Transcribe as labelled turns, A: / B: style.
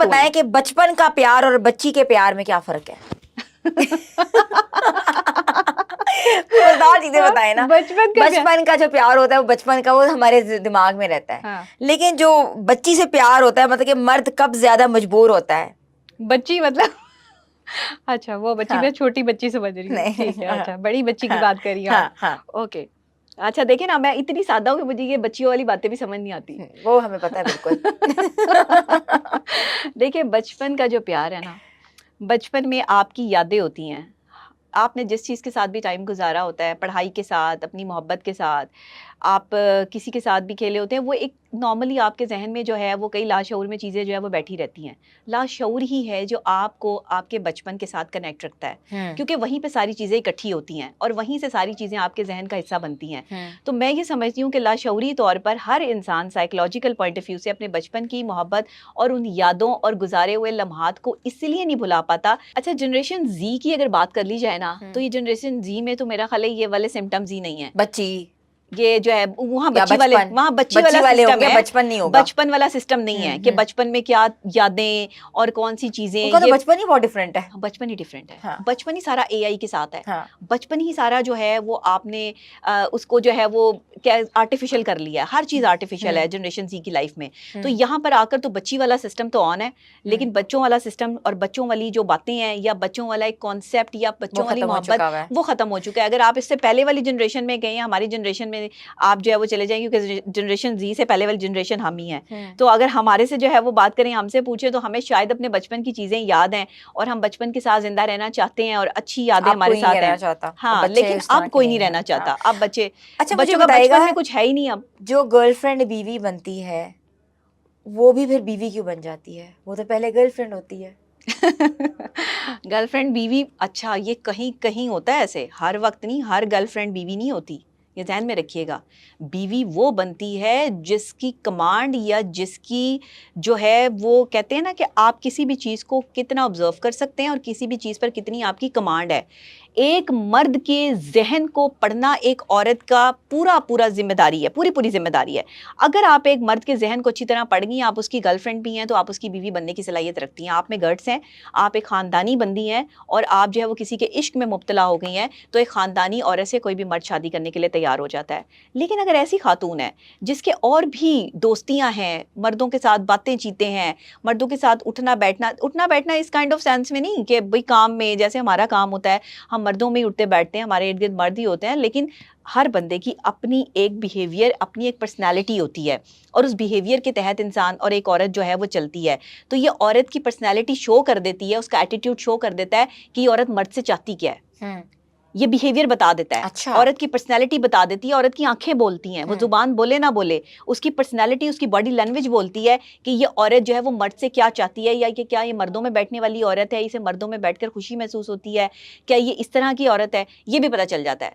A: بتائیں کہ بچپن کا پیار اور بچی کے پیار میں کیا فرق ہے؟ مزدار چیزیں بتائیں نا. بچپن کا جو پیار ہوتا ہے وہ بچپن کا وہ ہمارے دماغ میں رہتا ہے, لیکن جو بچی سے پیار ہوتا ہے مطلب کہ مرد کب زیادہ مجبور ہوتا ہے؟
B: بچی مطلب اچھا وہ بچی میں چھوٹی بچی سمجھ رہی ہوں, ٹھیک ہے, اچھا بڑی بچی کی بات کری آپ, اوکے. اچھا دیکھیں نا, میں اتنی سادہ ہوں کہ مجھے یہ بچیوں والی باتیں بھی سمجھ نہیں آتی,
A: وہ ہمیں پتہ ہے بالکل.
B: دیکھیں بچپن کا جو پیار ہے نا, بچپن میں آپ کی یادیں ہوتی ہیں, آپ نے جس چیز کے ساتھ بھی ٹائم گزارا ہوتا ہے, پڑھائی کے ساتھ, اپنی محبت کے ساتھ, آپ کسی کے ساتھ بھی کھیلے ہوتے ہیں, وہ ایک نارملی آپ کے ذہن میں جو ہے وہ کئی لاشعور میں چیزیں جو ہے وہ بیٹھی رہتی ہیں. لاشعور ہی ہے جو آپ کو آپ کے بچپن کے ساتھ کنیکٹ رکھتا ہے, کیونکہ وہیں پہ ساری چیزیں اکٹھی ہوتی ہیں اور وہیں سے ساری چیزیں آپ کے ذہن کا حصہ بنتی ہیں. تو میں یہ سمجھتی ہوں کہ لاشعوری طور پر ہر انسان سائیکولوجیکل پوائنٹ آف ویو سے اپنے بچپن کی محبت اور ان یادوں اور گزارے ہوئے لمحات کو اس لیے نہیں بھلا پاتا. اچھا جنریشن زی کی اگر بات کر لی جائے نا, تو یہ جنریشن زی میں تو میرا خیال ہے یہ والے سمٹمز ہی نہیں ہیں.
A: بچی
B: یہ جو ہے وہاں بچی والے, وہاں بچی والا سسٹم ہے,
A: بچپن نہیں ہوگا,
B: بچپن والا سسٹم نہیں ہے کہ بچپن میں کیا یادیں اور کون سی چیزیں.
A: ان کا تو بچپن ہی بہت ڈفرینٹ ہے,
B: بچپن ہی ڈفرینٹ ہے, بچپن ہی سارا اے آئی کے ساتھ ہے, بچپن ہی سارا جو ہے وہ آپ نے اس کو جو ہے وہ کیا آرٹیفیشل کر لیا ہے, ہر چیز آرٹیفیشل ہے جنریشن زی کی لائف میں. تو یہاں پر آ کر تو بچی والا سسٹم تو آن ہے, لیکن بچوں والا سسٹم اور بچوں والی جو باتیں ہیں یا بچوں والا ایک کانسیپٹ یا بچوں والی محبت وہ ختم ہو چکا ہے. اگر آپ اس سے پہلے والی جنریشن میں گئے, ہماری جنریشن میں آپ جو ہے وہ چلے جائیں, کیونکہ جنریشن زی سے پہلے والی جنریشن ہم ہی ہیں, تو اگر ہمارے سے جو ہے وہ بات کریں, ہم سے پوچھیں تو ہمیں شاید اپنے بچپن کی چیزیں یاد ہیں اور ہم بچپن کے ساتھ زندہ رہنا چاہتے ہیں اور اچھی یادیں ہمارے ساتھ ہیں. ہاں لیکن اب کوئی نہیں رہنا چاہتا, اب بچے, بچوں کا بچپن میں کچھ ہے ہی نہیں. اب
A: جو گرل فرینڈ بیوی بنتی ہے وہ بھی پھر بیوی کیوں بن جاتی ہے؟ وہ تو پہلے گرل فرینڈ ہوتی ہے.
B: گرل فرینڈ بیوی, اچھا یہ کہیں کہیں ہوتا ہے ایسے, ہر وقت نہیں, ہر گرل فرینڈ بیوی نہیں ہوتی, یہ ذہن میں رکھیے گا. بیوی وہ بنتی ہے جس کی کمانڈ یا جس کی جو ہے وہ کہتے ہیں نا کہ آپ کسی بھی چیز کو کتنا آبزرو کر سکتے ہیں اور کسی بھی چیز پر کتنی آپ کی کمانڈ ہے. ایک مرد کے ذہن کو پڑھنا ایک عورت کا پورا ذمہ داری ہے, پوری ذمہ داری ہے. اگر آپ ایک مرد کے ذہن کو اچھی طرح پڑھ گئی, آپ اس کی گرل فرینڈ بھی ہیں, تو آپ اس کی بیوی بننے کی صلاحیت رکھتی ہیں. آپ میں گٹس ہیں, آپ ایک خاندانی بندی ہیں, اور آپ جو ہے وہ کسی کے عشق میں مبتلا ہو گئی ہیں, تو ایک خاندانی عورت سے کوئی بھی مرد شادی کرنے کے لیے تیار ہو جاتا ہے. لیکن اگر ایسی خاتون ہے جس کے اور بھی دوستیاں ہیں, مردوں کے ساتھ باتیں چیتے ہیں, مردوں کے ساتھ اٹھنا بیٹھنا اس کائنڈ آف سینس میں نہیں کہ بھئی کام میں جیسے ہمارا کام ہوتا ہے, ہم مردوں میں ہی اٹھتے بیٹھتے ہیں, ہمارے ارد گرد مرد ہی ہوتے ہیں, لیکن ہر بندے کی اپنی ایک بیہیویئر, اپنی ایک پرسنالٹی ہوتی ہے, اور اس بیہیویئر کے تحت انسان اور ایک عورت جو ہے وہ چلتی ہے. تو یہ عورت کی پرسنالٹی شو کر دیتی ہے, اس کا ایٹیٹیوڈ شو کر دیتا ہے کہ یہ عورت مرد سے چاہتی کیا ہے. یہ بیہیویئر بتا دیتا ہے, عورت کی پرسنالٹی بتا دیتی ہے, عورت کی آنکھیں بولتی ہیں, وہ زبان بولے نہ بولے, اس کی پرسنالٹی, اس کی باڈی لینگویج بولتی ہے کہ یہ عورت جو ہے وہ مرد سے کیا چاہتی ہے, یا کہ کیا یہ مردوں میں بیٹھنے والی عورت ہے, اسے مردوں میں بیٹھ کر خوشی محسوس ہوتی ہے, کیا یہ اس طرح کی عورت ہے, یہ بھی پتہ چل جاتا ہے.